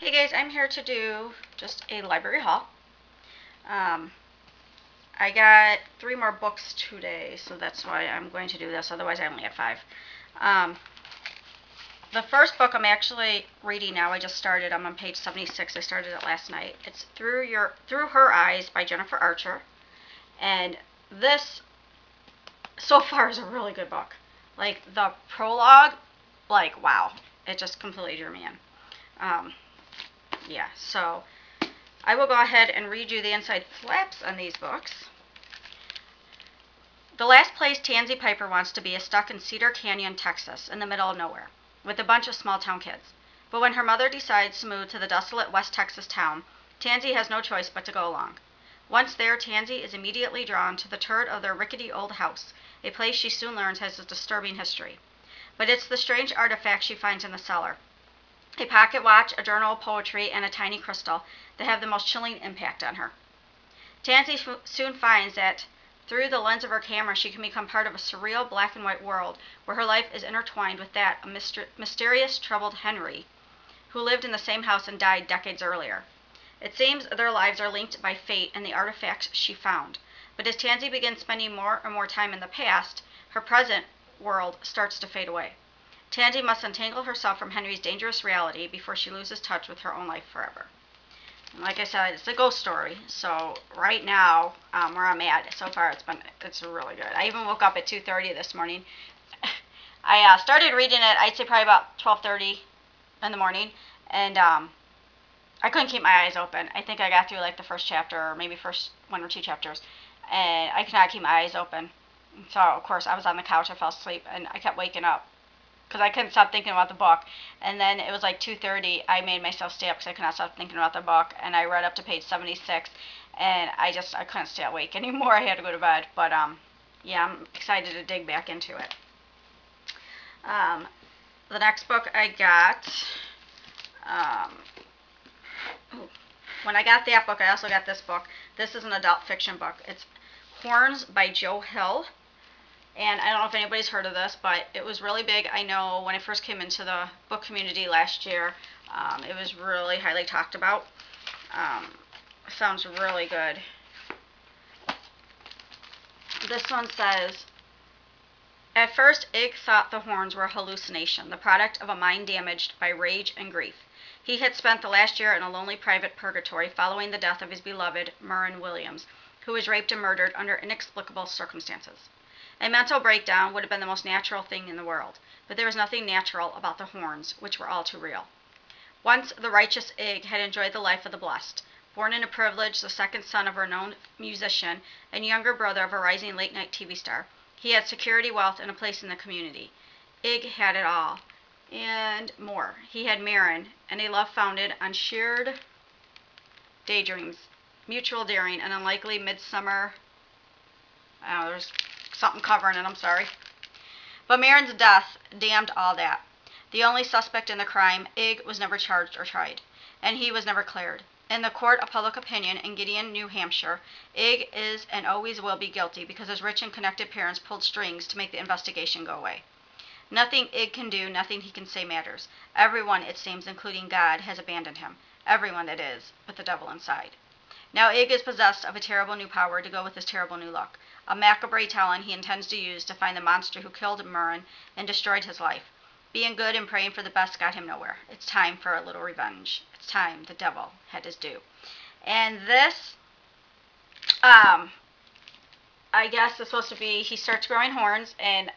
Hey guys, I'm here to do just a library haul. Um, I got 3 more books today, so that's why I'm going to do this. Otherwise, I only had 5. Um, the first book I'm actually reading now. I just started. I'm on page 76. I started it last night. It's Through Her Eyes by Jennifer Archer, and this so far is a really good book. Like the prologue, like wow, it just completely drew me in. Yeah, so I will go ahead and read you the inside flaps on these books. The last place Tansy Piper wants to be is stuck in Cedar Canyon, Texas, in the middle of nowhere, with a bunch of small town kids. But when her mother decides to move to the desolate West Texas town, Tansy has no choice but to go along. Once there, Tansy is immediately drawn to the turret of their rickety old house, a place she soon learns has a disturbing history. But it's the strange artifact she finds in the cellar, a pocket watch, a journal of poetry, and a tiny crystal, that have the most chilling impact on her. Tansy soon finds that through the lens of her camera she can become part of a surreal black and white world where her life is intertwined with that of mysterious troubled Henry, who lived in the same house and died decades earlier. It seems their lives are linked by fate and the artifacts she found. But as Tansy begins spending more and more time in the past, her present world starts to fade away. Tansy must untangle herself from Henry's dangerous reality before she loses touch with her own life forever. And like I said, it's a ghost story. So right now, where I'm at, so far it's really good. I even woke up at 2:30 this morning. I started reading it, I'd say probably about 12:30 in the morning, and I couldn't keep my eyes open. I think I got through like the first chapter, or maybe first 1 or 2 chapters, and I could not keep my eyes open. So of course I was on the couch, I fell asleep, and I kept waking up because I couldn't stop thinking about the book. And then it was like 2:30. I made myself stay up because I could not stop thinking about the book. And I read up to page 76, and I couldn't stay awake anymore. I had to go to bed. But yeah, I'm excited to dig back into it. The next book I got, um, when I got that book, I also got this book. This is an adult fiction book. It's Horns by Joe Hill. And I don't know if anybody's heard of this, but it was really big. I know when I first came into the book community last year, it was really highly talked about. Sounds really good. This one says, at first, Ig thought the horns were a hallucination, the product of a mind damaged by rage and grief. He had spent the last year in a lonely private purgatory following the death of his beloved Murren Williams, who was raped and murdered under inexplicable circumstances. A mental breakdown would have been the most natural thing in the world, but there was nothing natural about the horns, which were all too real. Once the righteous Ig had enjoyed the life of the blessed, born into privilege, the second son of a renowned musician and younger brother of a rising late-night TV star. He had security, wealth, and a place in the community. Ig had it all, and more. He had Maren, and a love founded on shared daydreams, mutual daring, and unlikely midsummer. There's something covering it, I'm sorry. But Maren's death damned all that. The only suspect in the crime, Ig, was never charged or tried, and he was never cleared. In the court of public opinion in Gideon, New Hampshire, Ig is and always will be guilty because his rich and connected parents pulled strings to make the investigation go away. Nothing Ig can do, nothing he can say matters. Everyone, it seems, including God, has abandoned him. Everyone, that is, but the devil inside. Now Ig is possessed of a terrible new power to go with his terrible new luck, a macabre talent he intends to use to find the monster who killed Murren and destroyed his life. Being good and praying for the best got him nowhere. It's time for a little revenge. It's time the devil had his due. And this, I guess is supposed to be, he starts growing horns, and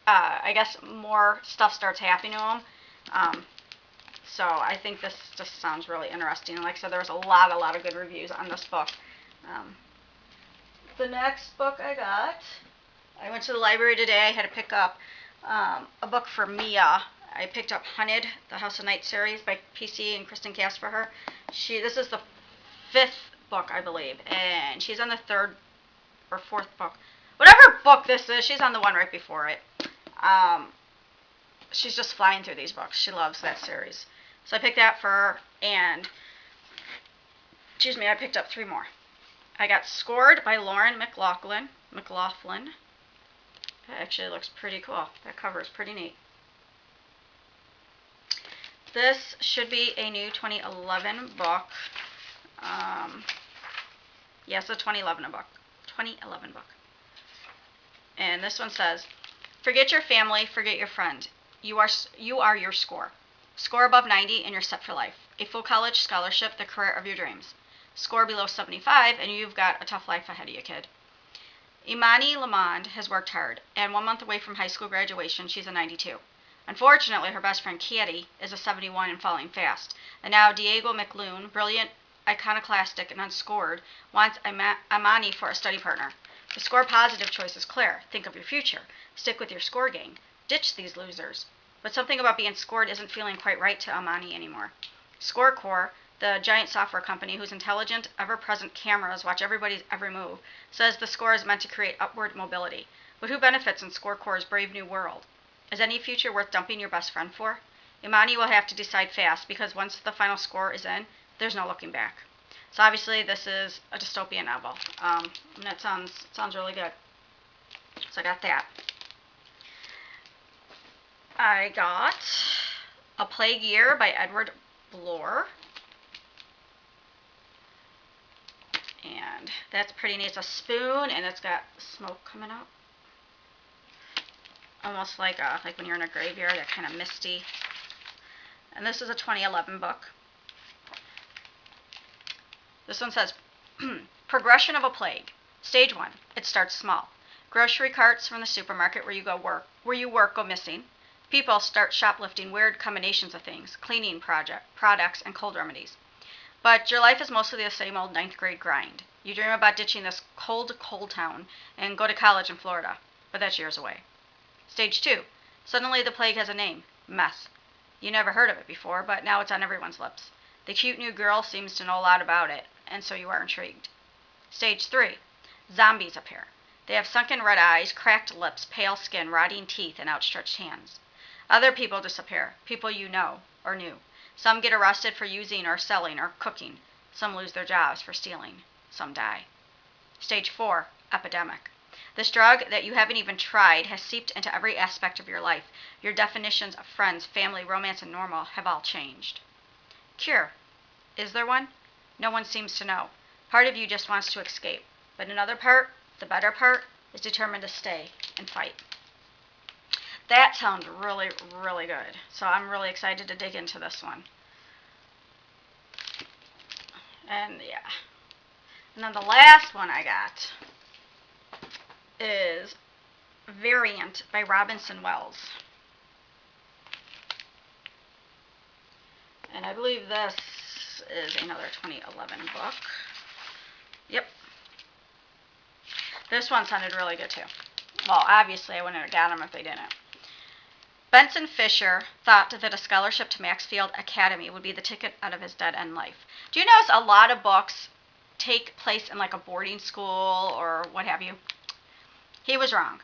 I guess more stuff starts happening to him. So I think this just sounds really interesting. And like I said, there was a lot of good reviews on this book. The next book I went to the library today. I had to pick up a book for Mia. I picked up Hunted, the House of Night series by PC and Kristen Cass for her. This is the 5th book, I believe, and she's on the 3rd or 4th book. Whatever book this is, she's on the one right before it. She's just flying through these books. She loves that series. So I picked that for her, and I picked up 3 more. I got Scored by Lauren McLaughlin. That actually looks pretty cool. That cover is pretty neat. This should be a new 2011 book. Yes, a 2011 book. 2011 book. And this one says, forget your family, forget your friend. You are your score. Score above 90 and you're set for life. A full college scholarship, the career of your dreams. Score below 75 and you've got a tough life ahead of you, kid. Imani Lamond has worked hard, and 1 month away from high school graduation, she's a 92. Unfortunately, her best friend Katie is a 71 and falling fast. And now Diego McLoone, brilliant, iconoclastic, and unscored, wants Imani for a study partner. The score positive choice is clear. Think of your future. Stick with your score gang. Ditch these losers. But something about being scored isn't feeling quite right to Imani anymore. ScoreCore, the giant software company whose intelligent, ever-present cameras watch everybody's every move, says the score is meant to create upward mobility. But who benefits in ScoreCore's brave new world? Is any future worth dumping your best friend for? Imani will have to decide fast, because once the final score is in, there's no looking back. So obviously this is a dystopian novel, and that sounds really good. So I got that. I got A Plague Year by Edward Bloor. And that's pretty neat. It's a spoon, and it's got smoke coming up. Almost like when you're in a graveyard, that kind of misty. And this is a 2011 book. This one says, Progression of a Plague. Stage 1. It starts small. Grocery carts from the supermarket where you work go missing. People start shoplifting weird combinations of things, cleaning products, and cold remedies. But your life is mostly the same old 9th grade grind. You dream about ditching this cold town and go to college in Florida, but that's years away. Stage 2. Suddenly the plague has a name, meth. You never heard of it before, but now it's on everyone's lips. The cute new girl seems to know a lot about it, and so you are intrigued. Stage 3. Zombies appear. They have sunken red eyes, cracked lips, pale skin, rotting teeth, and outstretched hands. Other people disappear, people you know or knew. Some get arrested for using or selling or cooking. Some lose their jobs for stealing. Some die. Stage 4. Epidemic. This drug that you haven't even tried has seeped into every aspect of your life. Your definitions of friends, family, romance, and normal have all changed. Cure. Is there one? No one seems to know. Part of you just wants to escape. But another part, the better part, is determined to stay and fight. That sounds really, really good. So I'm really excited to dig into this one. And yeah. And then the last one I got is Variant by Robinson Wells. And I believe this is another 2011 book. Yep. This one sounded really good too. Well, obviously I wouldn't have got them if they didn't. Benson Fisher thought that a scholarship to Maxfield Academy would be the ticket out of his dead-end life. Do you notice a lot of books take place in like a boarding school or what have you? He was wrong.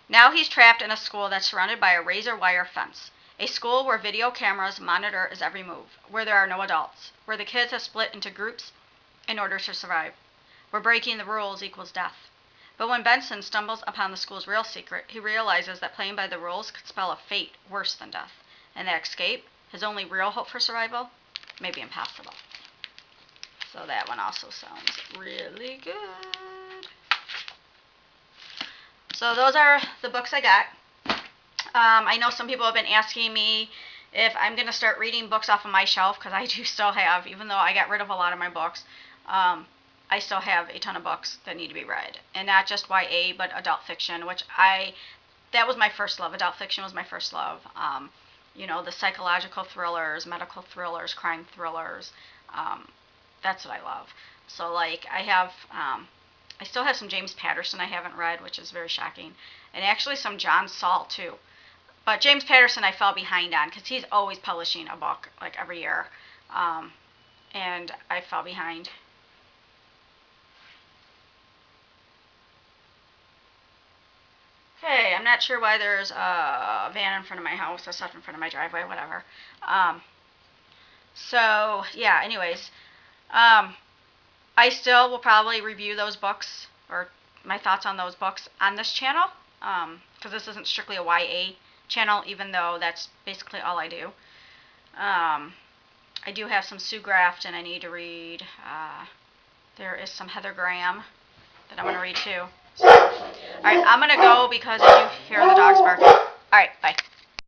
Now he's trapped in a school that's surrounded by a razor wire fence. A school where video cameras monitor his every move, where there are no adults, where the kids have split into groups in order to survive, where breaking the rules equals death. But when Benson stumbles upon the school's real secret, he realizes that playing by the rules could spell a fate worse than death, and that escape, his only real hope for survival, may be impossible. So that one also sounds really good. So those are the books I got. I know some people have been asking me if I'm going to start reading books off of my shelf, because I do still have, even though I got rid of a lot of my books, I still have a ton of books that need to be read. And not just YA, but adult fiction, which that was my first love. Adult fiction was my first love. The psychological thrillers, medical thrillers, crime thrillers. That's what I love. So, like, I still have some James Patterson I haven't read, which is very shocking. And actually some John Saul, too. But James Patterson I fell behind on, because he's always publishing a book, like, every year. And I fell behind. Okay, I'm not sure why there's a van in front of my house, or stuff in front of my driveway, whatever. So, yeah, anyways. I still will probably review those books, or my thoughts on those books, on this channel, because this isn't strictly a YA channel, even though that's basically all I do. I do have some Sue Grafton I need to read. There is some Heather Graham that I'm going to read too. So, all right, I'm going to go because I do hear the dogs barking. All right, bye.